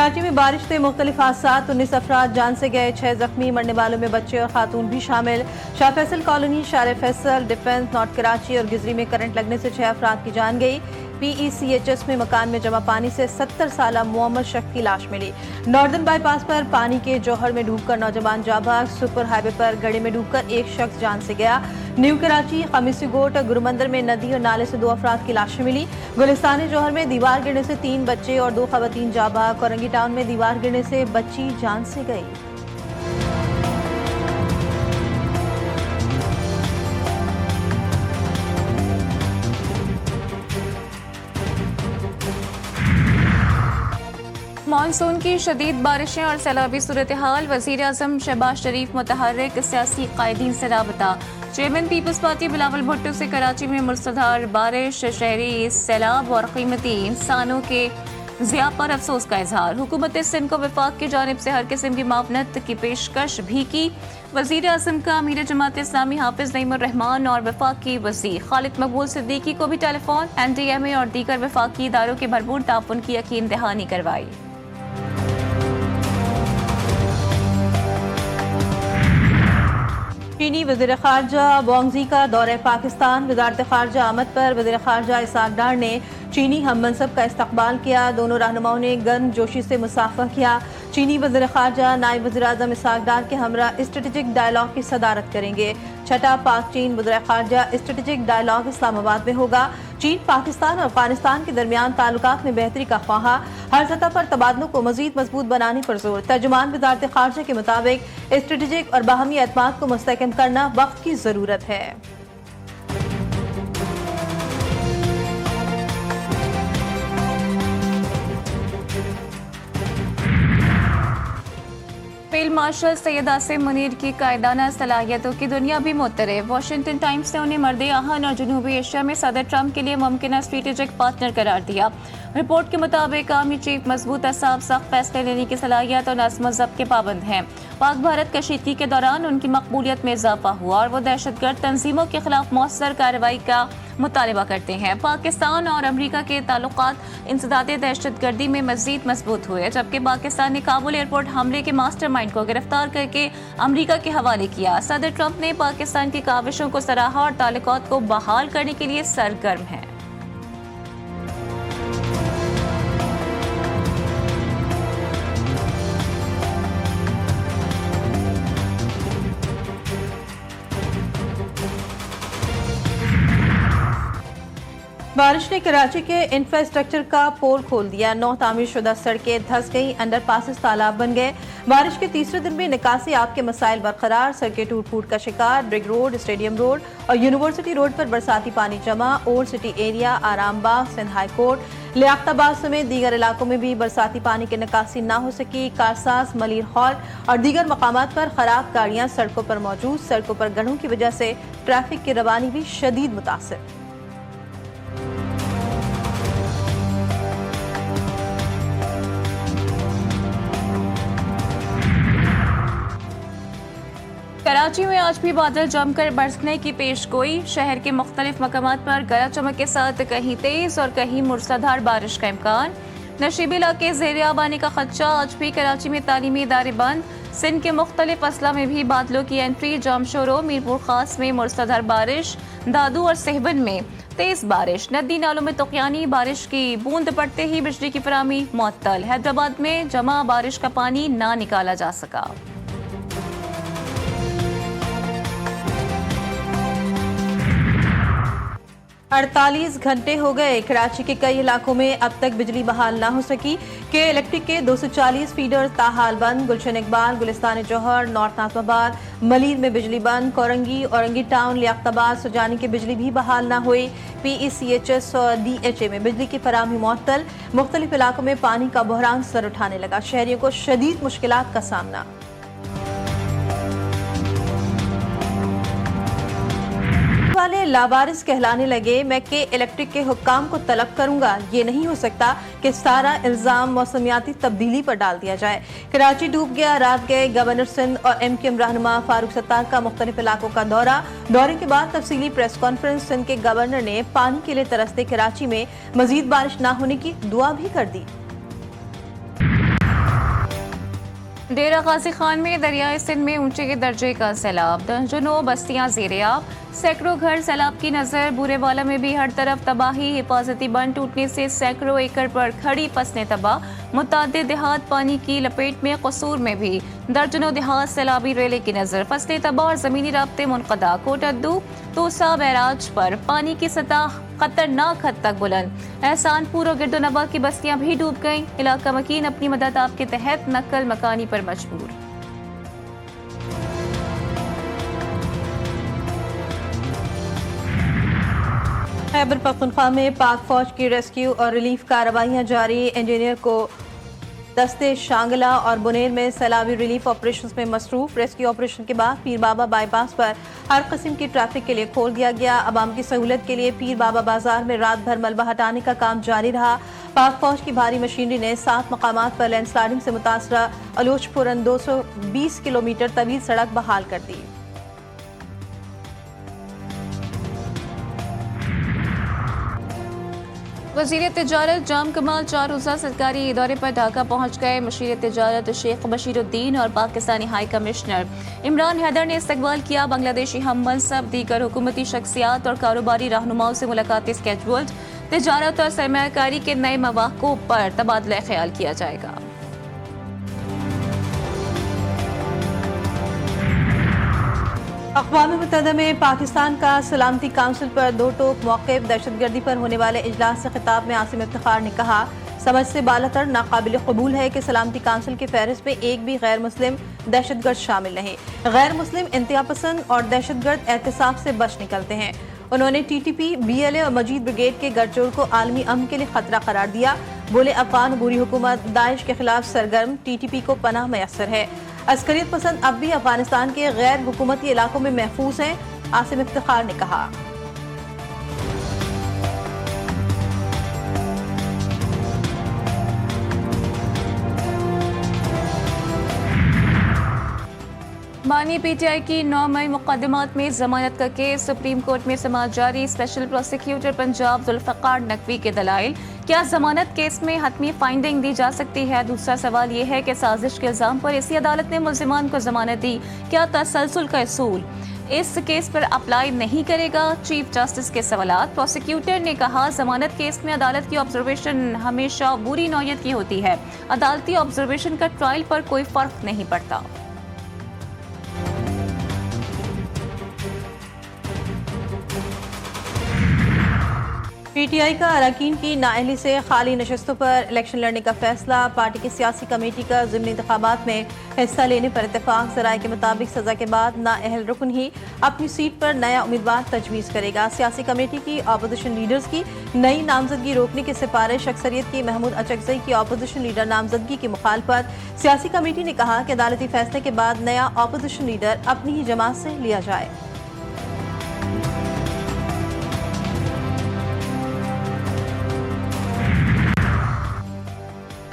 कराची में बारिश से मुख्तलिफ हादसात, 19 अफराद जान से गए, 6 जख्मी, मरने वालों में बच्चे और खातून भी शामिल। शाह फैसल कॉलोनी, शार फैसल, डिफेंस, नॉर्थ कराची और गिजरी में करंट लगने से 6 अफराद की जान गई। PECHS में मकान में जमा पानी से 70 साला मोहम्मद शख्स की लाश मिली। नॉर्दर्न बाईपास पर पानी के जौहर में डूबकर नौजवान जाबाज, सुपर हाईवे पर गड्ढे में डूबकर एक शख्स जान से गया। न्यू कराची, खमीसी गोट और गुरुमंदिर में नदी और नाले से 2 अफराद की लाशें मिली। गुलिस्तान जौहर में दीवार गिरने से 3 बच्चे और 2 खवातीन जाबाज। औरंगी टाउन में दीवार गिरने से बच्ची जान से गई। मानसून की शदीद बारिशें और सैलाबी सूरत हाल, वज़ीर आज़म शहबाज शरीफ मुतहर्रिक सियासी कायदीन से राबता। चेयरमैन पीपल्स पार्टी बिलावल भुट्टो से कराची में मुसलधार बारिश, शहरी सैलाब और कीमती इंसानों के ज़िया पर अफसोस का इजहार। हुकूमत सिंध को वफाक की जानिब से हर किस्म की मावनत की पेशकश भी की। वज़ीर आज़म का अमीर जमात इस्लामी हाफिज नईमुर रहमान और वफाकी वज़ीर खालिद मकबूल सिद्दीकी को भी टेलीफोन, NDMA और दीगर वफाकी इदारों के भरपूर ताउन की यकीन दहानी करवाई। चीनी वज़ीर ख़ारजा वांग का दौरे पाकिस्तान। वज़ारत ख़ारजा आमद पर वज़ीर ख़ारजा इसाक डार ने चीनी हम मनसब का इस्तकबाल किया। दोनों रहनुमाओं ने गर्म जोशी से मुसाफा किया। चीनी वज़ीर ख़ारजा नायब वज़ीर आज़म इसाक डार के हमरा स्ट्रेटेजिक डायलॉग की सदारत करेंगे। छठा पाक चीन वज़ीर ख़ारजा स्ट्रेटेजिक डायलॉग इस्लामाबाद में होगा। चीन, पाकिस्तान और अफगानिस्तान के दरमियान ताल्लुकात में बेहतरी का ख्वाहा, हर सतह पर तबादलों को मजीद मजबूत बनाने पर जोर। तर्जुमान वज़ारत ख़ारजा के मुताबिक स्ट्रेटेजिक और बाहमी एतमाद को मुस्तहकम करना वक्त की ज़रूरत है। फील्ड मार्शल सैयद आसिम मुनीर की कायदाना सलाहियतों की दुनिया भी मुतरफ। वाशिंगटन टाइम्स ने उन्हें मर्द आहन और जनूबी एशिया में सदर ट्रंप के लिए मुमकिन स्ट्रेटेजिक पार्टनर करार दिया। रिपोर्ट के मुताबिक आर्मी चीफ मजबूत असाब, सख्त फैसले लेने की सलाहियत और नज़्म ज़ब्त के पाबंद हैं। पाक भारत कशीदगी के दौरान उनकी मकबूलियत में इजाफा हुआ और वो दहशतगर्द तंजीमों के खिलाफ मौसर कार्रवाई का मुतालबा करते हैं। पाकिस्तान और अमरीका के ताल्लुकात इंसदादे दहशतगर्दी में मजीद मजबूत हुए, जबकि पाकिस्तान ने काबुल एयरपोर्ट हमले के मास्टरमाइंड को गिरफ्तार करके अमरीका के हवाले किया। सदर ट्रंप ने पाकिस्तान की काविशों को सराहा और ताल्लुकात को बहाल करने के लिए सरगर्म हैं। बारिश ने कराची के इंफ्रास्ट्रक्चर का पोल खोल दिया। 9 तामीर शुदा सड़कें धंस गई, अंडर पासिस तालाब बन गए। बारिश के तीसरे दिन भी निकासी आप के मसाइल बरकरार, सड़कें टूट फूट का शिकार। ब्रिग रोड, स्टेडियम रोड और यूनिवर्सिटी रोड पर बरसाती पानी जमा। Old city area, Arambagh, Sindh high court, Liaquatabad समेत दीगर इलाकों में भी बरसाती पानी की निकासी ना हो सकी। कारसाज, मलिर हॉल और दीगर मकामात पर खराब गाड़ियां सड़कों पर मौजूद। सड़कों पर गड्ढों की वजह से ट्रैफिक की रवानी भी शदीद मुतासिर। कराची में आज भी बादल जमकर बरसने की पेशगोई। शहर के मुख्तलिफ मकामात पर गरज चमक के साथ कहीं तेज और कहीं मूसलाधार बारिश का इम्कान। नशीबी इलाके ज़ेर आब आने का खदशा। आज भी कराची में तालीमी इदारे बंद। सिंध के मुख्तलिफ अजला में भी बादलों की एंट्री। जामशोरो, मीरपुर खास में मूसलाधार बारिश। दादू और सहबन में तेज बारिश। नदी नालों में तुक़यानी। बारिश की बूंद पड़ते ही बिजली की फराहमी मुअत्तल। हैदराबाद में जमा बारिश का पानी ना निकाला जा सका। 48 घंटे हो गए, कराची के कई इलाकों में अब तक बिजली बहाल ना हो सकी। के इलेक्ट्रिक के 240 फीडर ताहाल बंद। गुलशन इकबाल, गुलिस्तान जौहर, नॉर्थ नाज़माबाद, मलीर में बिजली बंद। कोरंगी, औरंगी टाउन, लियाकताबाद, सुजानी की बिजली भी बहाल ना हुई। PECHS और DHA में बिजली की फराहमी मुअत्तल। मुख्तलिफ इलाकों में पानी का बहरान सर उठाने लगा। शहरियों को शदीद मुश्किलात का सामना। वाले लावारिस कहलाने लगे। मैं के इलेक्ट्रिक के हुक्काम को तलब करूंगा। ये नहीं हो सकता कि सारा इल्जाम मौसमियाती तब्दीली पर डाल दिया जाए। कराची डूब गया, रात गए। गवर्नर सिंध और MQM रहनुमा फारूक सत्तार का मुख्तलिफ इलाकों का दौरा। दौरे के बाद तफसीली प्रेस कॉन्फ्रेंस। सिंध के गवर्नर ने पानी के लिए तरसते कराची में मजीद बारिश न होने की दुआ भी कर दी। डेरा गाजी खान में दरियाए सिंध में ऊंचे दर्जे का सैलाब, दर्जनों बस्तियां ज़ेरे-आब, सैकड़ों घर सैलाब की नज़र। बूरेवाला में भी हर तरफ तबाही, हिफाजती बंद टूटने से सैकड़ों एकड़ पर खड़ी फसलें तबाह, मुतादिद देहात पानी की लपेट में। कसूर में भी दर्जनों देहात सैलाबी रेले की नज़र, फसलें तबाह और ज़मीनी राब्ते मुनक़दा। कोटद्दू तोसा बैराज पर पानी की सतह खतरनाक हद तक बुलंद। एहसानपुर और गिरदोनवा की बस्तियां भी डूब गईं। इलाका मकीन अपनी मदद आप के तहत नकल मकानी पर मजबूर। खैबर पख्तूनख्वा में पाक फौज की रेस्क्यू और रिलीफ कार्रवाइयां जारी। इंजीनियर को दस्ते शांगला और बुनेर में सैलाबी रिलीफ ऑपरेशंस में मसरूफ। रेस्क्यू ऑपरेशन के बाद पीर बाबा बाईपास पर हर किस्म की ट्रैफिक के लिए खोल दिया गया। आवाम की सहूलत के लिए पीर बाबा बाजार में रात भर मलबा हटाने का काम जारी रहा। पाक फौज की भारी मशीनरी ने 7 मकामात पर लैंडस्लाइडिंग से मुतासरा अलोचपुरन 220 किलोमीटर तवील सड़क बहाल कर दी। वज़ीर तिजारत जाम कमाल 4 रोज़ा सरकारी दौरे पर ढाका पहुँच गए। मशीर तिजारत शेख बशीरुद्दीन और पाकिस्तानी हाई कमिश्नर इमरान हैदर ने इस्तकबाल किया। बांग्लादेशी हम मनसब, दीगर हुकूमती शख्सियात और कारोबारी रहनुमाओं से मुलाकातें स्केड्यूल्ड। तिजारत और सरमायाकारी के नए मौक़ों पर तबादला ख्याल किया जाएगा। अक़वाम मुत्तहिदा में पाकिस्तान का सलामती काउंसिल पर दो टोक मौक़िफ़। दहशतगर्दी पर होने वाले इजलास से खिताब में आसिम इफ्तिखार ने कहा, समझ से बालातर नाकाबिल कबूल है कि सलामती काउंसिल की फहरिस्त में एक भी गैर मुस्लिम दहशतगर्द शामिल नहीं। गैर मुस्लिम इंतहा पसंद और दहशतगर्द एहतिसाब से बच निकलते हैं। उन्होंने TTP, BLA और मजीद ब्रिगेड के गठजोड़ को आलमी अमन के लिए खतरा करार दिया। बोले, अफगान बुरी हुकूमत दाइश के खिलाफ सरगर्म, TTP को पनाह मैसर है। अस्करियत पसंद अब भी अफगानिस्तान के गैर हुकूमती इलाकों में महफूज हैं, आसिम इफ्तिखार ने कहा। बानी PTI की 9 मई मुकदमात में जमानत का केस। सुप्रीम कोर्ट में समाअत जारी। स्पेशल प्रोसिक्यूटर पंजाब जुल्फ़िकार नकवी के दलाइल। क्या जमानत केस में हतमी फाइंडिंग दी जा सकती है? दूसरा सवाल ये है कि साजिश के इल्जाम पर इसी अदालत ने मुल्जिमान को जमानत दी, क्या तसलसल का असूल इस केस पर अप्लाई नहीं करेगा? चीफ जस्टिस के सवालात। प्रोसिक्यूटर ने कहा, जमानत केस में अदालत की ऑब्जर्वेशन हमेशा बुरी नौयत की होती है। अदालती ऑब्जर्वेशन का ट्रायल पर कोई फर्क नहीं पड़ता। PTI का अरकान की नाअहली से खाली नशस्तों पर इलेक्शन लड़ने का फैसला। पार्टी की सियासी कमेटी का ज़िमनी इंतखाबात में हिस्सा लेने पर इत्तेफाक। ज़राए के मुताबिक सज़ा के बाद नाअहल रुकन ही अपनी सीट पर नया उम्मीदवार तजवीज़ करेगा। सियासी कमेटी की अपोजिशन लीडर्स की नई नामजदगी रोकने की सिफारिश। अक्सरियत की महमूद अचकज़ई की अपोजिशन लीडर नामजदगी की मुखालफत। सियासी कमेटी ने कहा कि अदालती फैसले के बाद नया अपोजिशन लीडर अपनी ही जमात से लिया जाए।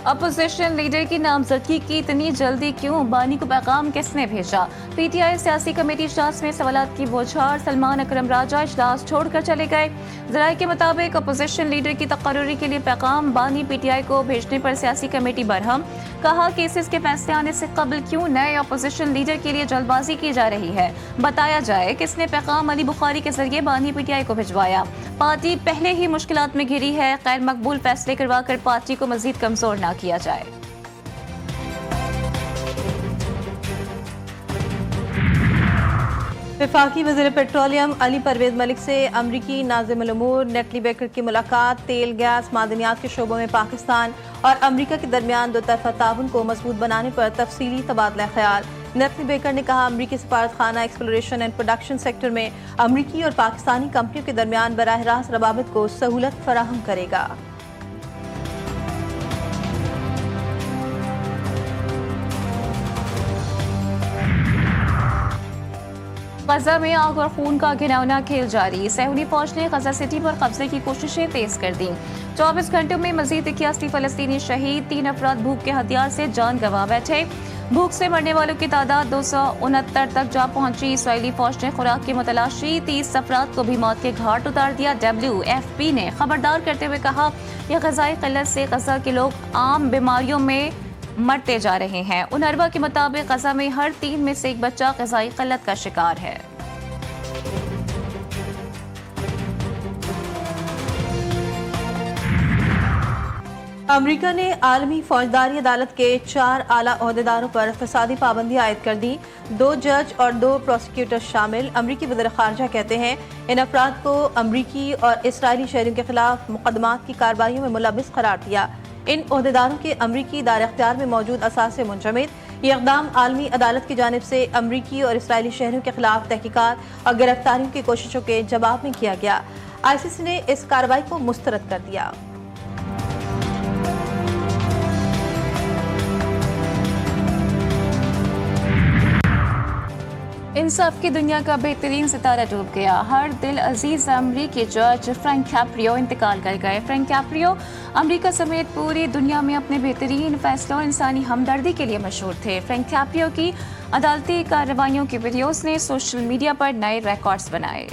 अपोजिशन लीडर की नामजदगी की इतनी जल्दी क्यों? बानी को पैगाम किसने भेजा? PTI सियासी कमेटी इजलास में सवालात की बौछार। सलमान अकरम राजा इजलास छोड़कर चले गए। ज़राए के मुताबिक अपोजिशन लीडर की तकर्रुरी के लिए पैगाम बानी PTI को भेजने पर सियासी कमेटी बरहम। कहा, केसेस के फैसले आने से कबल क्यों नए अपोजिशन लीडर के लिए जल्दबाजी की जा रही है? बताया जाए किसने पैगाम अली बुखारी के जरिए बानी PTI को भिजवाया। पार्टी पहले ही मुश्किलात में घिरी है। गैर मकबूल फैसले करवाकर पार्टी को मजीद कमजोर न किया जाए। वफाकी वज़ीर पेट्रोलियम अली परवेज मलिक से अमरीकी नाज़िमुल उमूर नेटली बेकर की मुलाकात। तेल, गैस, मादनियात के शोबों में पाकिस्तान और अमरीका के दरमियान दो तरफा ताउन को मजबूत बनाने पर तफसीली तबादला ख्याल। नेटली बेकर ने कहा, अमरीकी सफारत खाना एक्सप्लोरेशन एंड प्रोडक्शन सेक्टर में अमरीकी और पाकिस्तानी कंपनियों के दरमियान बराह रास्त रवाबित को सहूलत फराहम करेगा। गजा में आग और खून का घिनौना खेल जारी। सहूनी फौज ने गजा सिटी पर कब्जे की कोशिशें तेज कर दी। 24 घंटों में मजीद 81 फलस्तीनी शहीद। 3 अफराद भूख के हथियार से जान गंवा बैठे। भूख से मरने वालों की तादाद 269 तक जा पहुंची। इसराइली फौज ने खुराक की मुतलाशी। 30 अफराद को भी मौत के घाट उतार दिया। WFP ने खबरदार करते हुए कहा, यह ग़ज़ाई क़िल्लत से गजा के लोग आम बीमारियों में मरते जा रहे हैं। UNRWA के मुताबिक गजा में हर 3 में से एक बच्चा ग़िज़ाई क़िल्लत का शिकार है। अमेरिका ने आलमी फौजदारी अदालत के 4 आला ओहदेदारों पर फसादी पाबंदी आयद कर दी। 2 जज और 2 प्रोसिक्यूटर शामिल। अमरीकी वज़ीर ख़ारजा कहते हैं इन अफराद को अमरीकी और इसराइली शहरियों के खिलाफ मुकदमात की कार्रवाइयों में मुलविस करार दिया। इन ओहदेदारों के अमरीकी दायर इख्तियार में मौजूद असासे मुंजमद। ये इक़दाम आलमी अदालत की जानिब से अमरीकी और इसराइली शहरियों के खिलाफ तहकीकात और गिरफ्तारियों की कोशिशों के जवाब में किया गया। ICC ने इस कार्रवाई को मुस्तरद कर दिया। इंसाफ की दुनिया का बेहतरीन सितारा डूब गया। हर दिल अजीज अमरीकी जज फ्रैंक कैप्रियो इंतकाल कर गए। फ्रैंक कैप्रियो अमरीका समेत पूरी दुनिया में अपने बेहतरीन फैसलों और इंसानी हमदर्दी के लिए मशहूर थे। फ्रैंक कैप्रियो की अदालती कार्रवाइयों की वीडियोस ने सोशल मीडिया पर नए रिकॉर्ड्स बनाए।